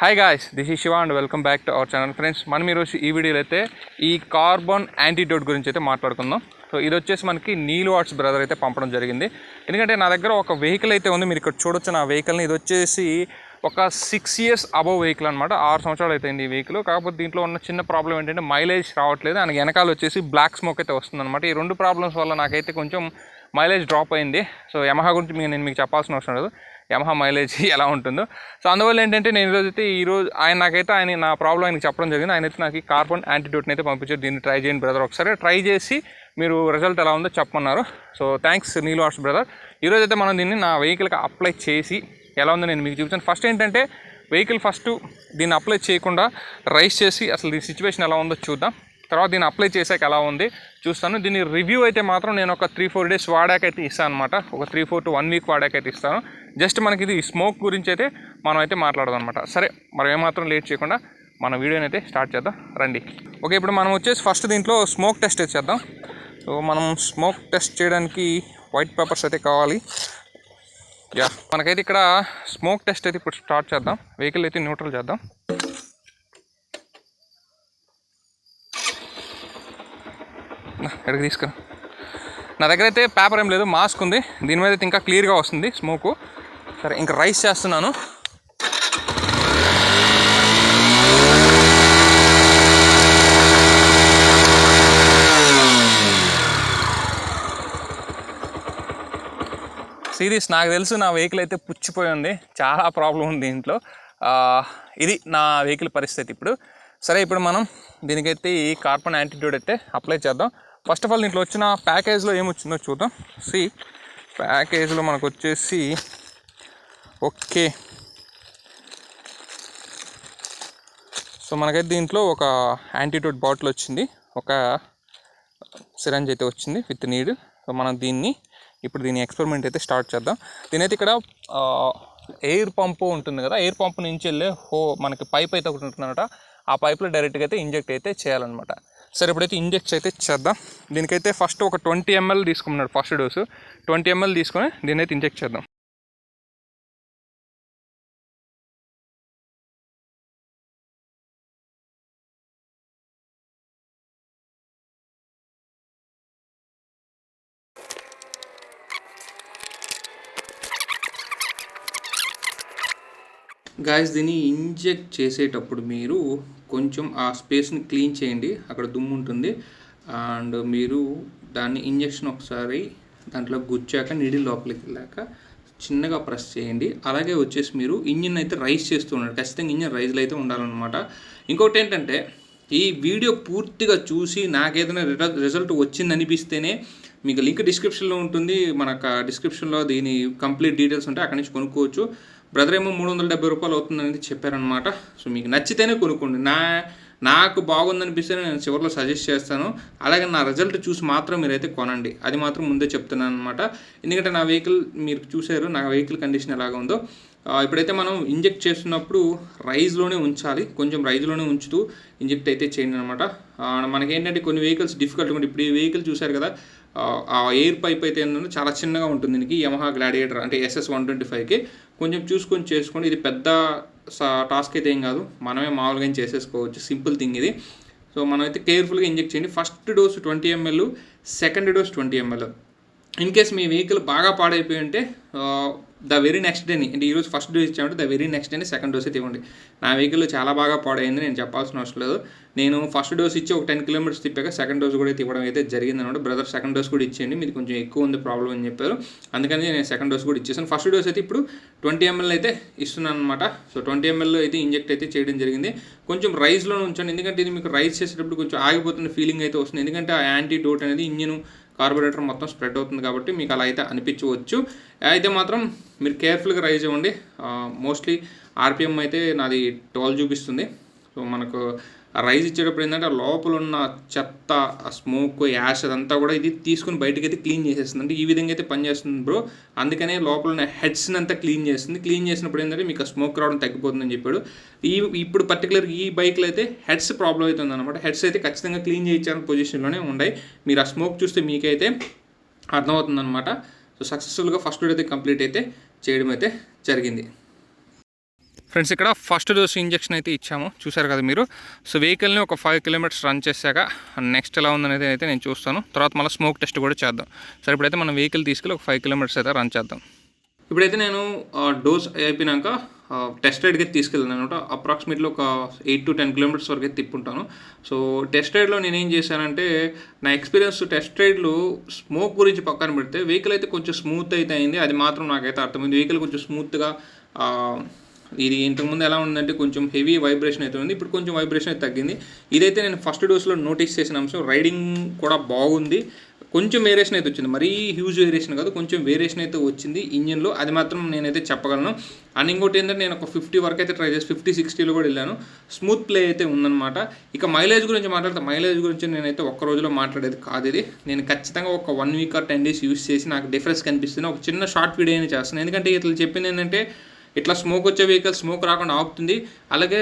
Hi guys, this is Shiva and welcome back to our channel. Friends, మనం ఈరోజు ఈ వీడియోలో అయితే ఈ కార్బన్ యాంటీడోట్ గురించి అయితే మాట్లాడుకుందాం. సో ఇది వచ్చేసి మనకి నీల్ వాట్స్ బ్రదర్ అయితే పంపడం జరిగింది. ఎందుకంటే నా దగ్గర ఒక వెహికల్ అయితే ఉంది, మీరు ఇక్కడ చూడొచ్చు నా వెహికల్ని. ఇది వచ్చేసి ఒక 6 years అబవ్ వెహికల్ అనమాట. 6 సంవత్సరాలు అయితే ఈ వెహికల్. కాకపోతే దీంట్లో ఉన్న చిన్న ప్రాబ్లం ఏంటంటే మైలేజ్ రావట్లేదు, అండ్ వెనకాల వచ్చేసి బ్లాక్ స్మోక్ అయితే వస్తుందన్నమాట. ఈ రెండు ప్రాబ్లమ్స్ వల్ల నాకైతే కొంచెం మైలేజ్ డ్రాప్ అయింది. సో యమహా గురించి నేను మీకు చెప్పాల్సిన అవసరం లేదు, యమహా మైలేజ్ ఎలా ఉంటుందో. సో అందువల్ల ఏంటంటే నేను ఈరోజు ఆయన నా ప్రాబ్లం ఆయనకి చెప్పడం జరిగింది. ఆయన అయితే నాకు కార్బన్ యాంటీడోట్ని అయితే పంపించారు. దీన్ని ట్రై చేయండి బ్రదర్, ఒకసారి ట్రై చేసి మీరు రిజల్ట్ ఎలా ఉందో చెప్పమన్నారు. So thanks Neel what's brother. ఈరోజు అయితే మనం దీన్ని నా వెహికల్కి అప్లై చేసి ఎలా ఉందో నేను మీకు చూపించాను. ఫస్ట్ ఏంటంటే వెహికల్ దీన్ని అప్లై చేయకుండా రైస్ చేసి అసలు దీని సిచ్యువేషన్ ఎలా ఉందో చూద్దాం. తర్వాత దీన్ని అప్లై చేసాక ఎలా ఉంది చూస్తాను. దీని రివ్యూ అయితే మాత్రం నేను ఒక 3-4 days వాడాకైతే ఇస్తాను అనమాట. ఒక 3-4 to 1 week వాడాకైతే ఇస్తాను. జస్ట్ మనకి ఇది స్మోక్ గురించి అయితే మనం అయితే మాట్లాడదాం అనమాట. సరే, మనం ఏమాత్రం లేట్ చేయకుండా మన వీడియోని అయితే స్టార్ట్ చేద్దాం రండి. ఓకే, ఇప్పుడు మనం వచ్చేసి ఫస్ట్ దీంట్లో స్మోక్ టెస్ట్ అయితే చేద్దాం. సో మనం స్మోక్ టెస్ట్ చేయడానికి వైట్ పేపర్స్ అయితే కావాలి. మనకైతే ఇక్కడ స్మోక్ టెస్ట్ అయితే ఇప్పుడు స్టార్ట్ చేద్దాం. వెహికల్ అయితే న్యూట్రల్ చేద్దాం. ఎక్కడికి తీసుకురా. నా దగ్గర అయితే పేపర్ ఏం లేదు, మాస్క్ ఉంది. దీని మీద అయితే ఇంకా క్లియర్గా వస్తుంది స్మోకు. సరే, ఇంకా రైస్ చేస్తున్నాను. సీరియస్, నాకు తెలుసు నా వెహికల్ అయితే పుచ్చిపోయి ఉంది, చాలా ప్రాబ్లం ఉంది దీంట్లో. ఇది నా వెహికల్ పరిస్థితి ఇప్పుడు. సరే, ఇప్పుడు మనం దీనికైతే ఈ కార్బన్ యాంటీడోట్ అయితే అప్లై చేద్దాం. ఫస్ట్ ఆఫ్ ఆల్ దీంట్లో వచ్చిన ప్యాకేజ్లో ఏమొచ్చిందో చూద్దాం. ప్యాకేజ్లో మనకు వచ్చేసి ఓకే. సో మనకైతే దీంట్లో ఒక యాంటీడోట్ బాటిల్ వచ్చింది, ఒక సిరంజ్ అయితే వచ్చింది విత్ నీడ్. సో మనం దీని ఎక్స్పెరిమెంట్ అయితే స్టార్ట్ చేద్దాం. దీనైతే ఇక్కడ ఎయిర్ పంపు ఉంటుంది కదా, ఎయిర్ పంపు నుంచి వెళ్ళే మనకి పైప్ అయితే ఒకటి ఉంటుందన్నమాట. ఆ పైప్లో డైరెక్ట్గా అయితే ఇంజెక్ట్ అయితే చేయాలన్నమాట. సరే, ఇప్పుడైతే ఇంజెక్ట్ అయితే చేద్దాం. దీనికైతే ఫస్ట్ ఒక 20 ml తీసుకున్నాడు ఫస్ట్ డోసు. 20 ml తీసుకొని దీన్ని అయితే ఇంజెక్ట్ చేద్దాం. గాయస్, దీన్ని ఇంజెక్ట్ చేసేటప్పుడు మీరు కొంచెం ఆ స్పేస్ని క్లీన్ చేయండి, అక్కడ దుమ్ము ఉంటుంది. అండ్ మీరు దాన్ని ఇంజెక్షన్ ఒకసారి దాంట్లో గుచ్చాక నీడిల్ లోపలికి వెళ్ళాక చిన్నగా ప్రెస్ చేయండి. అలాగే వచ్చేసి మీరు ఇంజిన్ అయితే రైజ్ చేస్తూ ఉండండి. ఖచ్చితంగా ఇంజిన్ రైజ్లో అయితే ఉండాలన్నమాట. ఇంకొకటి ఏంటంటే, ఈ వీడియో పూర్తిగా చూసి నాకేదైనా రిజల్ట్ వచ్చిందనిపిస్తేనే మీకు లింక్ డిస్క్రిప్షన్లో ఉంటుంది. మనకు డిస్క్రిప్షన్లో దీని కంప్లీట్ డీటెయిల్స్ ఉంటాయి, అక్కడి నుంచి కొనుక్కోవచ్చు. బ్రదర్ ఏమో 370 రూపాయలు అవుతుందనేది చెప్పారనమాట. సో మీకు నచ్చితేనే కొనుక్కోండి. నాకు బాగుందనిపిస్తే నేను చివరిలో సజెస్ట్ చేస్తాను. అలాగే నా రిజల్ట్ చూసి మాత్రం మీరైతే కొనండి, అది మాత్రం ముందే చెప్తున్నాను అనమాట. ఎందుకంటే నా వెహికల్ మీరు చూసారు, నా వెహికల్ కండిషన్ ఎలాగ ఉందో. ఇప్పుడైతే మనం ఇంజెక్ట్ చేస్తున్నప్పుడు రైజ్లోనే ఉంచాలి, కొంచెం రైజ్లోనే ఉంచుతూ ఇంజెక్ట్ అయితే చేయండి అనమాట. మనకేంటంటే కొన్ని వెహికల్స్ డిఫికల్ట్గా ఉంటుంది. ఇప్పుడు ఈ వెహికల్ చూసారు కదా, ఆ ఎయిర్ పైప్ అయితే ఏంటంటే చాలా చిన్నగా ఉంటుంది దీనికి. యమహా గ్లాడియేటర్ అంటే SS 125కి కొంచెం చూసుకొని చేసుకోండి. ఇది పెద్ద టాస్క్ అయితే ఏం కాదు, మనమే మామూలుగా చేసేసుకోవచ్చు, సింపుల్ థింగ్ ఇది. సో మనం అయితే కేర్ఫుల్గా ఇంజెక్ట్ చేయండి. First dose 20 ml, second dose 20 ml. In case మీ వెహికల్ బాగా పాడైపోయి ఉంటే ద వెరీ నెక్స్ట్ డేని, అంటే ఈరోజు ఫస్ట్ డోస్ ఇచ్చామంటే ద వెరీ నెక్స్ట్ డేని సెకండ్ డోస్ అయితే ఇవ్వండి. నా వెహికల్ చాలా బాగా పాడైంది, నేను చెప్పాల్సిన అవసరం లేదు. నేను ఫస్ట్ డోస్ ఇచ్చి ఒక 10 kilometers తిప్పాక సెకండ్ డోస్ కూడా అయితే ఇవ్వడం అయితే జరిగిందనమాట. బ్రదర్ సెకండ్ డోస్ కూడా ఇచ్చేయండి, మీది కొంచెం ఎక్కువ ఉంది ప్రాబ్లం అని చెప్పారు, అందుకని నేను సెకండ్ డోస్ కూడా ఇచ్చేసాను. ఫస్ట్ డోస్ అయితే ఇప్పుడు 20 ml అయితే ఇస్తున్నాను అనమాట. సో 20 ml అయితే ఇంజెక్ట్ అయితే చేయడం జరిగింది. కొంచెం రైజ్లో ఉంచండి, ఎందుకంటే ఇది మీకు రైజ్ చేసేటప్పుడు కొంచెం ఆగిపోతున్న ఫీలింగ్ అయితే వస్తుంది. ఎందుకంటే ఆ యాంటీడోట్ అనేది ఇంజిన్ కార్బొరేటర్ మొత్తం స్ప్రెడ్ అవుతుంది కాబట్టి మీకు అలా అయితే అనిపించవచ్చు. అయితే మాత్రం మీరు కేర్ఫుల్గా రైజ్ అవ్వండి. మోస్ట్లీ RPM అయితే నాది 12 చూపిస్తుంది. సో మనకు రైజ్ ఇచ్చేటప్పుడు ఏంటంటే లోపల ఉన్న చెత్త, స్మోక్, యాష్ అదంతా కూడా ఇది తీసుకుని బయటకి అయితే క్లీన్ చేసేస్తుంది. అంటే ఈ విధంగా అయితే పనిచేస్తుంది బ్రో. అందుకనే లోపల ఉన్న హెడ్స్ని అంతా క్లీన్ చేస్తుంది. క్లీన్ చేసినప్పుడు ఏంటంటే మీకు స్మోక్ రావడం తగ్గిపోతుందని చెప్పాడు. ఇప్పుడు పర్టికులర్ ఈ బైక్లో అయితే హెడ్స్ ప్రాబ్లం అవుతుంది అనమాట. హెడ్స్ అయితే ఖచ్చితంగా క్లీన్ చేయించాలని పొజిషన్లోనే ఉన్నాయి. మీరు ఆ స్మోక్ చూస్తే మీకైతే అర్థమవుతుందన్నమాట. సో సక్సెస్ఫుల్గా ఫస్ట్ డోర్ అయితే కంప్లీట్ అయితే చేయడం అయితే జరిగింది. ఫ్రెండ్స్ ఇక్కడ ఫస్ట్ డోస్ ఇంజెక్షన్ అయితే ఇచ్చాము, చూసారు కదా మీరు. సో వెహికల్ని ఒక 5 కిలోమీటర్స్ రన్ చేశాక నెక్స్ట్ ఎలా ఉందనేది అయితే నేను చూస్తాను. తర్వాత మళ్ళీ స్మోక్ టెస్ట్ కూడా చేద్దాం. సరే ఇప్పుడైతే మనం వెహికల్ తీసుకెళ్ళి ఒక 5 కిలోమీటర్స్ అయితే రన్ చేద్దాం. ఇప్పుడైతే నేను డోస్ అయిపోయినాక టెస్ట్ రైడ్కి తీసుకెళ్ళాను అనమాట. అప్రాక్సిమేట్లీ ఒక 8 to 10 కిలోమీటర్స్ వరకు అయితే తిప్పుంటాను. సో టెస్ట్ రైడ్లో నేను ఏం చేశానంటే, నా ఎక్స్పీరియన్స్ టెస్ట్ రైడ్లో స్మోక్ గురించి పక్కన పెడితే వెహికల్ అయితే కొంచెం స్మూత్ అయితే అయింది. అది మాత్రం నాకైతే అర్థమైంది. వెహికల్ కొంచెం స్మూత్గా, ఇది ఇంతకుముందు ఎలా ఉందంటే కొంచెం హెవీ వైబ్రేషన్ అయితే ఉంది, ఇప్పుడు కొంచెం వైబ్రేషన్ అయితే తగ్గింది. ఇదైతే నేను ఫస్ట్ డోస్లో నోటీస్ చేసిన అంశం. రైడింగ్ కూడా బాగుంది, కొంచెం వేరియేషన్ అయితే వచ్చింది, మరీ హ్యూజ్ వేరియేషన్ కాదు, కొంచెం వేరియేషన్ అయితే వచ్చింది ఇంజిన్లో, అది మాత్రం నేనైతే చెప్పగలను. అండ్ ఇంకోటి ఏంటంటే నేను ఒక 50 వరకు అయితే ట్రై చేసి 50-60లో కూడా వెళ్ళాను. స్మూత్ ప్లే అయితే ఉందన్నమాట. ఇక మైలేజ్ గురించి మాట్లాడితే, మైలేజ్ గురించి నేనైతే ఒక్క రోజులో మాట్లాడేది కాదు ఇది. నేను ఖచ్చితంగా ఒక 1 week or 10 days యూస్ చేసి నాకు డిఫరెన్స్ కనిపిస్తుంది. ఒక చిన్న షార్ట్ వీడియో అయినా చేస్తాను. ఎందుకంటే ఇట్లా చెప్పింది ఏంటంటే, ఇట్లా స్మోక్ వచ్చే వెహికల్ స్మోక్ రాకుండా ఆపుతుంది, అలాగే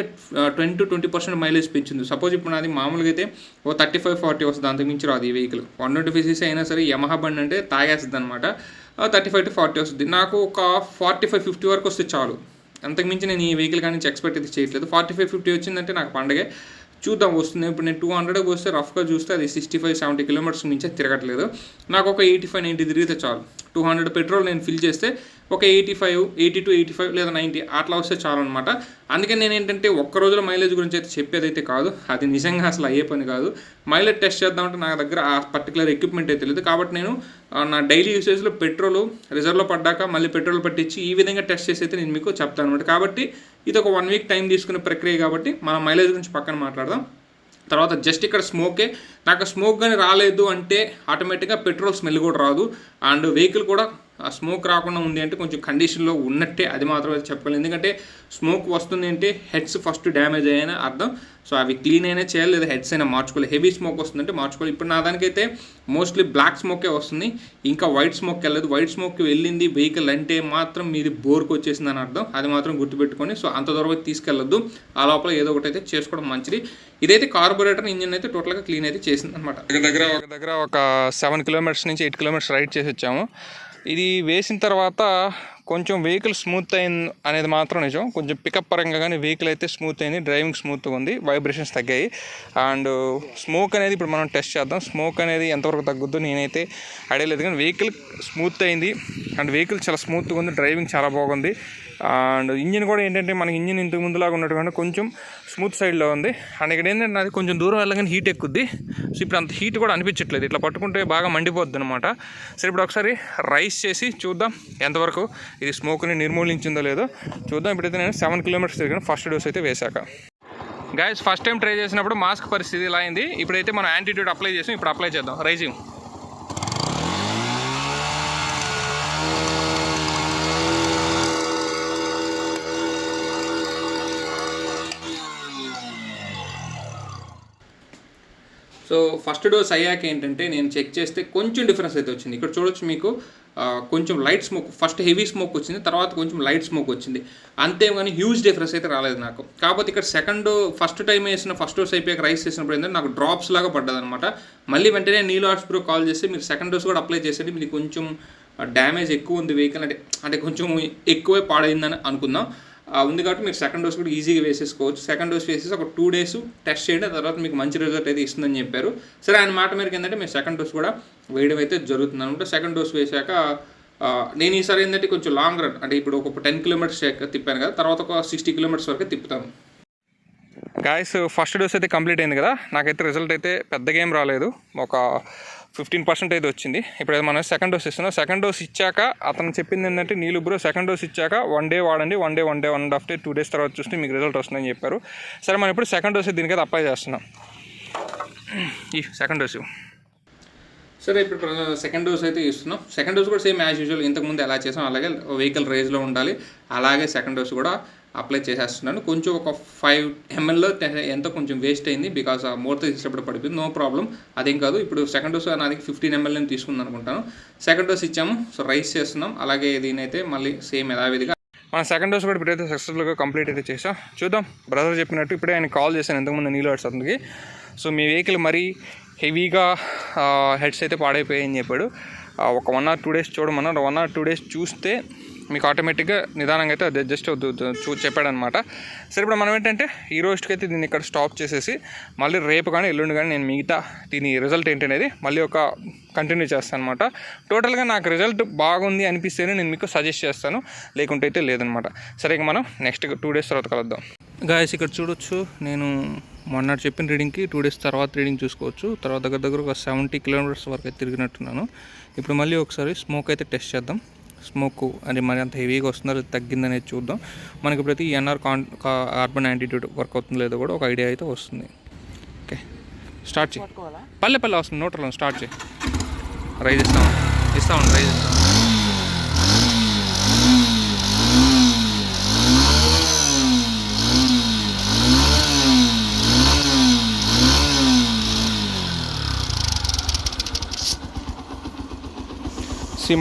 20 to 20% మైలేజ్ పెంచింది. సపోజ్ ఇప్పుడు నాది మామూలుగా అయితే ఓ 35-40 వస్తుంది, అంతకు మించి రాదు ఈ వెహికల్. 125cc అయినా సరే యమహా బండి అంటే తాగేస్తుంది అనమాట. 35 to 40 వస్తుంది, నాకు ఒక 45-50 వరకు వస్తే చాలు. అంతకుమించి నేను ఈ వెహికల్ కానీ ఎక్స్పెక్ట్ అయితే చేయట్లేదు. 45-50 వచ్చిందంటే నాకు పండగే. చూద్దాం వస్తుంది. ఇప్పుడు నేను 200 వస్తే రఫ్గా చూస్తే అది 65-70 కిలోమీటర్స్ మించే తిరగట్లేదు. నాకు ఒక 85-90 తిరిగితే చాలు. 200 పెట్రోల్ నేను ఫిల్ చేస్తే ఒక 80 to 85 లేదా 90 అట్లా వస్తే చాలు అనమాట. అందుకే నేను ఏంటంటే ఒక్క రోజులో మైలేజ్ గురించి అయితే చెప్పేదైతే కాదు, అది నిజంగా అసలు అయ్యే పని కాదు. మైలేజ్ టెస్ట్ చేద్దామంటే నా దగ్గర ఆ పర్టికులర్ ఎక్విప్మెంట్ అయితే లేదు. కాబట్టి నేను నా డైలీ యూసేజ్లో పెట్రోల్ రిజర్వ్లో పడ్డాక మళ్ళీ పెట్రోల్ పట్టించి ఈ విధంగా టెస్ట్ చేసి అయితే నేను మీకు చెప్తాను అనమాట. కాబట్టి ఇది ఒక 1 week టైం తీసుకునే ప్రక్రియ, కాబట్టి మనం మైలేజ్ గురించి పక్కన మాట్లాడదాం. తర్వాత జస్ట్ ఇక్కడ స్మోకే, నాకు స్మోక్ కానీ రాలేదు అంటే ఆటోమేటిక్గా పెట్రోల్ స్మెల్ కూడా రాదు. అండ్ వెహికల్ కూడా స్మోక్ రాకుండా ఉంది అంటే కొంచెం కండిషన్లో ఉన్నట్టే, అది మాత్రం అయితే చెప్పగలను. ఎందుకంటే స్మోక్ వస్తుంది అంటే హెడ్స్ ఫస్ట్ డ్యామేజ్ అయ్యాయని అర్థం. సో అవి క్లీన్ అయినా చేయాలి, లేదా హెడ్స్ అయినా మార్చుకోవాలి. హెవీ స్మోక్ వస్తుందంటే మార్చుకోవాలి. ఇప్పుడు నా దానికైతే మోస్ట్లీ బ్లాక్ స్మోకే వస్తుంది, ఇంకా వైట్ స్మోక్ వెళ్ళదు. వైట్ స్మోక్కి వెళ్ళింది వెహికల్ అంటే మాత్రం మీది బోర్కి వచ్చేసిందని అర్థం, అది మాత్రం గుర్తుపెట్టుకొని. సో అంత దూరం అయితే తీసుకెళ్ళొద్దు, ఆ లోపల ఏదో ఒకటి అయితే చేసుకోవడం మంచిది. ఇదైతే కార్బొరేటర్ ఇంజిన్ అయితే టోటల్గా క్లీన్ అయితే చేసింది అనమాట. దగ్గర ఒక 7 కిలోమీటర్స్ నుంచి 8 కిలోమీటర్స్ రైడ్ చేసి వచ్చాము. ఇది వేసిన తర్వాత కొంచెం వెహికల్ స్మూత్ అయింది అనేది మాత్రం నిజం. కొంచెం పికప్ పరంగా కానీ వెహికల్ అయితే స్మూత్ అయింది, డ్రైవింగ్ స్మూత్గా ఉంది, వైబ్రేషన్స్ తగ్గాయి. అండ్ స్మోక్ అనేది ఇప్పుడు మనం టెస్ట్ చేద్దాం. స్మోక్ అనేది ఎంతవరకు తగ్గుద్దో నేనైతే ఐడియా లేదు, కానీ వెహికల్ స్మూత్ అయింది. అండ్ వెహికల్ చాలా స్మూత్గా ఉంది, డ్రైవింగ్ చాలా బాగుంది. అండ్ ఇంజిన్ కూడా ఏంటంటే మనకి ఇంజిన్ ఇంతకు ముందులాగా ఉన్నట్టుగా కొంచెం స్మూత్ సైడ్లో ఉంది. అండ్ ఇక్కడ ఏంటంటే అది కొంచెం దూరం వెళ్ళగానే హీట్ ఎక్కుద్ది. సో ఇప్పుడు అంత హీట్ కూడా అనిపించట్లేదు, ఇట్లా పట్టుకుంటే బాగా మండిపోద్ది అనమాట. సరే ఇప్పుడు ఒకసారి రైస్ చేసి చూద్దాం ఎంతవరకు ఇది స్మోక్ని నిర్మూలించిందో లేదో చూద్దాం. ఇప్పుడైతే నేను 7 కిలోమీటర్స్ తిరిగాను ఫస్ట్ డోస్ అయితే వేశాక. గైస్ ఫస్ట్ టైం ట్రై చేసినప్పుడు మాస్క్ పరిస్థితి ఇలా అయింది. ఇప్పుడైతే మనం యాంటీడోట్ అప్లై చేసాం, ఇప్పుడు అప్లై చేద్దాం. రైజింగ్ సో ఫస్ట్ డోస్ అయ్యాక ఏంటంటే నేను చెక్ చేస్తే కొంచెం డిఫరెన్స్ అయితే వచ్చింది. ఇక్కడ చూడొచ్చు మీకు, కొంచెం light smoke, first heavy smoke వచ్చింది, తర్వాత కొంచెం లైట్ స్మోక్ వచ్చింది, అంతేగాని హ్యూజ్ డిఫరెన్స్ అయితే రాలేదు నాకు. కాకపోతే ఇక్కడ ఫస్ట్ టైం వేసిన ఫస్ట్ డోస్ అయిపోయాక రైస్ చేసినప్పుడు ఏంటంటే నాకు డ్రాప్స్ లాగా పడ్డదనమాట. మళ్ళీ వెంటనే నీలో ఆర్ట్స్ బ్రో కాల్ చేసి మీరు సెకండ్ డోస్ కూడా అప్లై చేసేది, మీకు కొంచెం డ్యామేజ్ ఎక్కువ ఉంది వెహికల్ అంటే కొంచెం ఎక్కువే పాడైందని అనుకుందాం ఉంది, కాబట్టి మీరు సెకండ్ డోస్ కూడా ఈజీగా వేసేసుకోవచ్చు. సెకండ్ డోస్ వేసేసి ఒక 2 days టెస్ట్ చేయండి, తర్వాత మీకు మంచి రిజల్ట్ అయితే ఇస్తుందని చెప్పారు. సరే ఆయన మాట మేరకు ఏంటంటే మేము సెకండ్ డోస్ కూడా వేయడం అయితే జరుగుతుంది అనమాట. సెకండ్ డోస్ వేసాక నేను ఈసారి ఏంటంటే కొంచెం లాంగ్ రన్, అంటే ఇప్పుడు ఒక 10 kilometers తిప్పాను కదా, తర్వాత ఒక 60 kilometers వరకు తిప్పుతాను. గాయస్ ఫస్ట్ డోస్ అయితే కంప్లీట్ అయింది కదా, నాకైతే రిజల్ట్ అయితే పెద్దగా ఏం రాలేదు, ఒక 15% అయితే వచ్చింది. ఇప్పుడైతే మనం సెకండ్ డోస్ ఇస్తున్నాం. సెకండ్ డోస్ ఇచ్చాక అతను చెప్పింది ఏంటంటే, నీళ్ళు బ్రో సెకండ్ డోస్ ఇచ్చాక 1 day వాడండి, 1 day 1.5 day 2 days తర్వాత చూస్తే మీకు రిజల్ట్ వస్తుందని చెప్పారు. సరే మనం ఇప్పుడు సెకండ్ డోస్ దీనికైతే అప్లై చేస్తున్నాం. ఈ సెకండ్ డోసు సరే ఇప్పుడు సెకండ్ డోస్ అయితే ఇస్తున్నాం. సెకండ్ డోస్ కూడా సేమ్ యాజ్ యూజువల్ ఇంతకుముందు ఎలా చేసాం అలాగే వెహికల్ రేంజ్లో ఉండాలి, అలాగే సెకండ్ డోస్ కూడా అప్లై చేసేస్తున్నాను. కొంచెం ఒక 5 ml ఎంతో కొంచెం వేస్ట్ అయింది, బికాస్ ఆ మూర్త తీసేటప్పుడు పడిపోయింది, నో ప్రాబ్లం, అదేం కాదు. ఇప్పుడు సెకండ్ డోస్ నాది 15 ml నేను తీసుకుంది అనుకుంటాను. సెకండ్ డోస్ ఇచ్చాము, సో రైస్ చేస్తున్నాం. అలాగే దీనైతే మళ్ళీ సేమ్ యథావిధిగా మన సెకండ్ డోస్ కూడా ఇప్పుడైతే సక్సెస్ఫుల్గా కంప్లీట్ అయితే చేసాం. చూద్దాం, బ్రదర్ చెప్పినట్టు ఇప్పుడే ఆయన కాల్ చేశాను ఇంతకుముందు నీళ్ళు అతనికి. సో మీ వెహికల్ మరీ హెవీగా హెడ్స్ అయితే పాడైపోయాయని చెప్పాడు. ఒక 1 or 2 days చూడమన్నారు. 1 or 2 days చూస్తే మీకు ఆటోమేటిక్గా నిదానంగా అయితే అది జస్ట్ చెప్పాడనమాట. సరే ఇప్పుడు మనం ఏంటంటే ఈ రోజుకి అయితే దీన్ని ఇక్కడ స్టాప్ చేసేసి మళ్ళీ రేపు కానీ ఎల్లుండి కానీ నేను మిగతా దీని రిజల్ట్ ఏంటనేది మళ్ళీ ఒక కంటిన్యూ చేస్తాను అనమాట. టోటల్గా నాకు రిజల్ట్ బాగుంది అనిపిస్తేనే నేను మీకు సజెస్ట్ చేస్తాను, లేకుంటే అయితే లేదనమాట. సరే ఇక మనం నెక్స్ట్ 2 days తర్వాత కలుద్దాం. గాయస్ ఇక్కడ చూడొచ్చు, నేను మొన్న చెప్పిన రీడింగ్కి 2 days తర్వాత రీడింగ్ చూసుకోవచ్చు. తర్వాత దగ్గర ఒక 70 kilometers వరకు అయితే తిరిగినట్టున్నాను. ఇప్పుడు మళ్ళీ ఒకసారి స్మోక్ అయితే టెస్ట్ చేద్దాం. స్మోక్ అది మరి అంత హెవీగా వస్తుందో తగ్గిందనేది చూద్దాం. మనకి ప్రతి ఎన్ఆర్ కార్బన్ యాంటీడోట్ వర్క్ అవుతుందో లేదో కూడా ఒక ఐడియా అయితే వస్తుంది. ఓకే స్టార్ట్ చేయి. పల్లె వస్తుంది నోట్లో స్టార్ట్ చేయి. రైజ్ ఇస్తామండి రైజ్ ఇస్తాం.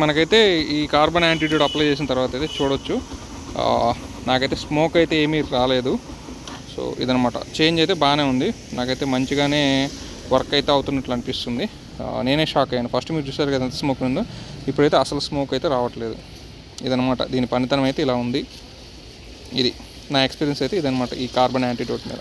మనకైతే ఈ కార్బన్ యాంటీడోట్ అప్లై చేసిన తర్వాత అయితే చూడొచ్చు, నాకైతే స్మోక్ అయితే ఏమీ రాలేదు. సో ఇదనమాట, చేంజ్ అయితే బాగానే ఉంది. నాకైతే మంచిగానే వర్క్ అయితే అవుతున్నట్లు అనిపిస్తుంది. నేనే షాక్ అయ్యాను. ఫస్ట్ మీరు చూసారు కదా ఎంత స్మోక్ ఉందో, ఇప్పుడైతే అసలు స్మోక్ అయితే రావట్లేదు. ఇదనమాట, దీని పనితనం అయితే ఇలా ఉంది. ఇది నా ఎక్స్పీరియన్స్ అయితే ఇదనమాట ఈ కార్బన్ యాంటీడోట్ మీద.